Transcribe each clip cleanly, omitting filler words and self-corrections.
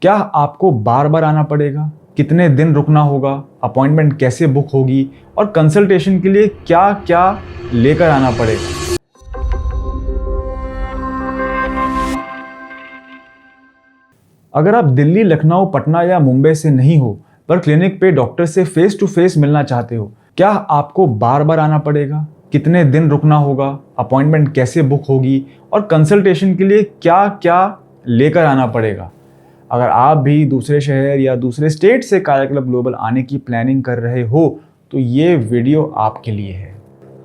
क्या आपको बार बार आना पड़ेगा? कितने दिन रुकना होगा? अपॉइंटमेंट कैसे बुक होगी? और कंसल्टेशन के लिए क्या क्या लेकर आना पड़ेगा? अगर आप दिल्ली, लखनऊ, पटना या मुंबई से नहीं हो पर क्लिनिक पे डॉक्टर से फेस टू फेस मिलना चाहते हो, क्या आपको बार बार आना पड़ेगा? कितने दिन रुकना होगा? अपॉइंटमेंट कैसे बुक होगी? और कंसल्टेशन के लिए क्या क्या लेकर आना पड़ेगा? अगर आप भी दूसरे शहर या दूसरे स्टेट से काया क्लब ग्लोबल आने की प्लानिंग कर रहे हो तो ये वीडियो आपके लिए है।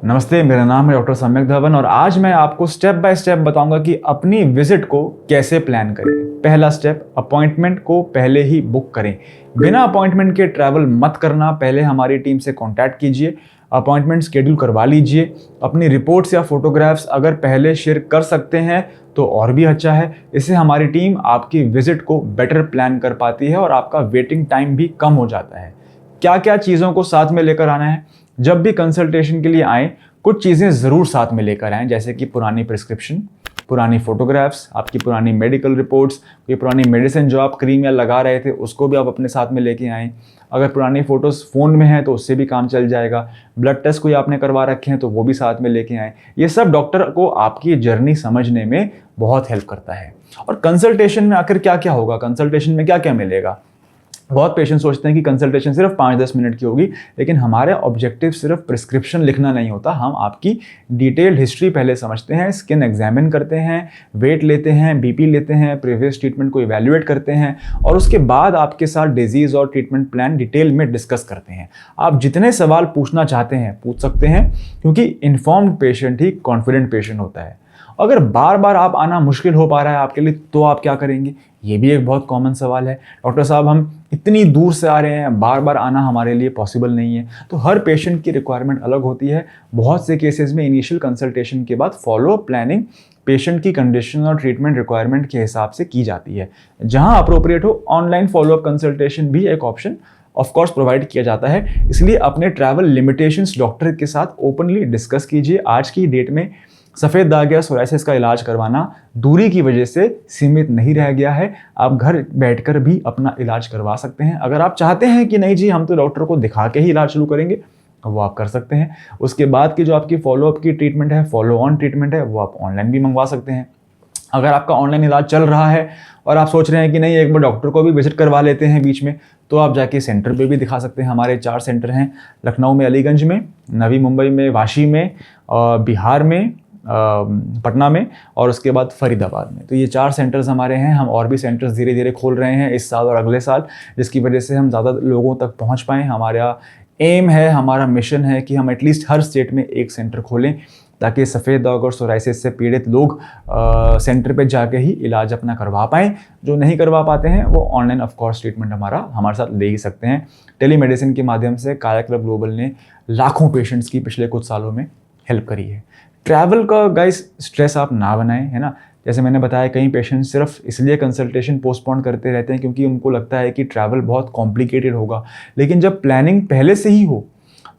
नमस्ते, मेरा नाम है डॉक्टर सम्यक धवन और आज मैं आपको स्टेप बाय स्टेप बताऊंगा कि अपनी विजिट को कैसे प्लान करें। पहला स्टेप, अपॉइंटमेंट को पहले ही बुक करें। बिना अपॉइंटमेंट के ट्रैवल मत करना। पहले हमारी टीम से कांटेक्ट कीजिए, अपॉइंटमेंट शेड्यूल करवा लीजिए। अपनी रिपोर्ट्स या फोटोग्राफ्स अगर पहले शेयर कर सकते हैं तो और भी अच्छा है। इससे हमारी टीम आपकी विजिट को बेटर प्लान कर पाती है और आपका वेटिंग टाइम भी कम हो जाता है। क्या क्या चीज़ों को साथ में लेकर आना है? जब भी कंसल्टेशन के लिए आएँ, कुछ चीज़ें ज़रूर साथ में लेकर आएँ, जैसे कि पुरानी प्रिस्क्रिप्शन, पुरानी फोटोग्राफ्स, आपकी पुरानी मेडिकल रिपोर्ट्स, कोई पुरानी मेडिसिन जो आप क्रीम या लगा रहे थे उसको भी आप अपने साथ में लेके आएँ। अगर पुरानी फ़ोटोज़ फ़ोन में हैं तो उससे भी काम चल जाएगा। ब्लड टेस्ट कोई आपने करवा रखे हैं तो वो भी साथ में लेके आएँ। ये सब डॉक्टर को आपकी जर्नी समझने में बहुत हेल्प करता है। और कंसल्टेशन में आखिर क्या क्या होगा, कंसल्टेशन में क्या क्या मिलेगा? बहुत पेशेंट सोचते हैं कि कंसल्टेशन सिर्फ 5-10 मिनट की होगी, लेकिन हमारे ऑब्जेक्टिव सिर्फ प्रिस्क्रिप्शन लिखना नहीं होता। हम आपकी डिटेल्ड हिस्ट्री पहले समझते हैं, स्किन एग्जामिन करते हैं, वेट लेते हैं, बीपी लेते हैं, प्रीवियस ट्रीटमेंट को इवैल्यूएट करते हैं और उसके बाद आपके साथ डिजीज़ और ट्रीटमेंट प्लान डिटेल में डिस्कस करते हैं। आप जितने सवाल पूछना चाहते हैं पूछ सकते हैं, क्योंकि इन्फॉर्म्ड पेशेंट ही कॉन्फिडेंट पेशेंट होता है। अगर बार बार आप आना मुश्किल हो पा रहा है आपके लिए तो आप क्या करेंगे? ये भी एक बहुत कॉमन सवाल है। डॉक्टर साहब, हम इतनी दूर से आ रहे हैं, बार बार आना हमारे लिए पॉसिबल नहीं है। तो हर पेशेंट की रिक्वायरमेंट अलग होती है। बहुत से केसेस में इनिशियल कंसल्टेशन के बाद फॉलोअप प्लानिंग पेशेंट की कंडीशन और ट्रीटमेंट रिक्वायरमेंट के हिसाब से की जाती है। जहाँ अप्रोप्रिएट हो, ऑनलाइन फॉलोअप कंसल्टेशन भी एक ऑप्शन ऑफ कोर्स प्रोवाइड किया जाता है। इसलिए अपने ट्रैवल लिमिटेशंस डॉक्टर के साथ ओपनली डिस्कस कीजिए। आज की डेट में सफ़ेद दाग या सोराइसिस का इलाज करवाना दूरी की वजह से सीमित नहीं रह गया है। आप घर बैठकर भी अपना इलाज करवा सकते हैं। अगर आप चाहते हैं कि नहीं जी, हम तो डॉक्टर को दिखा के ही इलाज शुरू करेंगे, वो आप कर सकते हैं। उसके बाद की जो आपकी फॉलोअप की ट्रीटमेंट है, फॉलो ऑन ट्रीटमेंट है, वो आप ऑनलाइन भी मंगवा सकते हैं। अगर आपका ऑनलाइन इलाज चल रहा है और आप सोच रहे हैं कि नहीं, एक बार डॉक्टर को भी विजिट करवा लेते हैं बीच में, तो आप जाके सेंटर पे भी दिखा सकते हैं। हमारे 4 सेंटर हैं, लखनऊ में, अलीगंज में, नवी मुंबई में, वाशी में, बिहार में, पटना में और उसके बाद फरीदाबाद में। तो ये 4 सेंटर्स हमारे हैं। हम और भी सेंटर्स धीरे धीरे खोल रहे हैं इस साल और अगले साल, जिसकी वजह से हम ज़्यादा लोगों तक पहुंच पाएँ। हमारा एम है, हमारा मिशन है कि हम एटलीस्ट हर स्टेट में एक सेंटर खोलें, ताकि सफ़ेद दाग और सोराइसिस से पीड़ित लोग सेंटर पे जाके ही इलाज अपना करवा पाएँ। जो नहीं करवा पाते हैं वो ऑनलाइन ऑफ कोर्स ट्रीटमेंट हमारे साथ ले ही सकते हैं। टेलीमेडिसिन के माध्यम से काया क्लब ग्लोबल ने लाखों पेशेंट्स की पिछले कुछ सालों में हेल्प करी है। ट्रैवल का गाइस स्ट्रेस आप ना बनाएं, है ना। जैसे मैंने बताया, कई पेशेंट सिर्फ इसलिए कंसल्टेशन पोस्टपोन करते रहते हैं क्योंकि उनको लगता है कि ट्रैवल बहुत कॉम्प्लिकेटेड होगा। लेकिन जब प्लानिंग पहले से ही हो,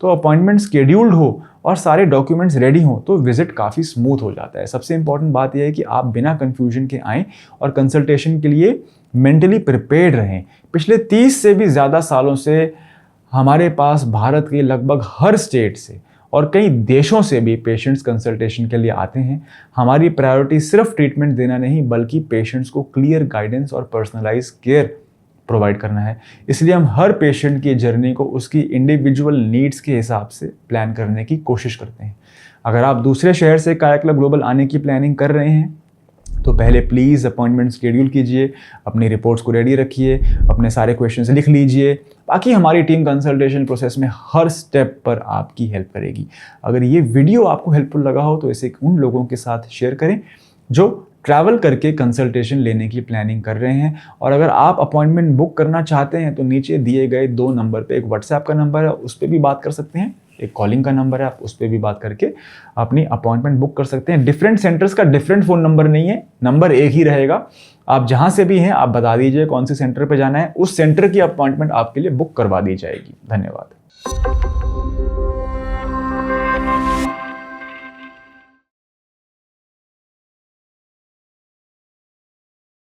तो अपॉइंटमेंट शेड्यूल्ड हो और सारे डॉक्यूमेंट्स रेडी हों, तो विजिट काफ़ी स्मूथ हो जाता है। सबसे इंपॉर्टेंट बात यह है कि आप बिना कन्फ्यूजन के आएँ और कंसल्टेशन के लिए मेंटली प्रिपेयर्ड रहें। पिछले 30 से भी ज़्यादा सालों से हमारे पास भारत के लगभग हर स्टेट से और कई देशों से भी पेशेंट्स कंसल्टेशन के लिए आते हैं। हमारी प्रायोरिटी सिर्फ ट्रीटमेंट देना नहीं, बल्कि पेशेंट्स को क्लियर गाइडेंस और पर्सनलाइज केयर प्रोवाइड करना है। इसलिए हम हर पेशेंट की जर्नी को उसकी इंडिविजुअल नीड्स के हिसाब से प्लान करने की कोशिश करते हैं। अगर आप दूसरे शहर से काया क्लब ग्लोबल आने की प्लानिंग कर रहे हैं तो पहले प्लीज़ अपॉइंटमेंट शेड्यूल कीजिए, अपनी रिपोर्ट्स को रेडी रखिए, अपने सारे क्वेश्चंस लिख लीजिए। बाकी हमारी टीम कंसल्टेशन प्रोसेस में हर स्टेप पर आपकी हेल्प करेगी। अगर ये वीडियो आपको हेल्पफुल लगा हो तो इसे उन लोगों के साथ शेयर करें जो ट्रैवल करके कंसल्टेशन लेने की प्लानिंग कर रहे हैं। और अगर आप अपॉइंटमेंट बुक करना चाहते हैं तो नीचे दिए गए 2 नंबर पे, एक व्हाट्सएप का नंबर है उस पर भी बात कर सकते हैं, एक कॉलिंग का नंबर है, आप उस पर भी बात करके अपनी अपॉइंटमेंट बुक कर सकते हैं। डिफरेंट सेंटर्स का डिफरेंट फ़ोन नंबर नहीं है, नंबर एक ही रहेगा। आप जहाँ से भी हैं आप बता दीजिए कौन से सेंटर पे जाना है, उस सेंटर की अपॉइंटमेंट आपके लिए बुक करवा दी जाएगी। धन्यवाद।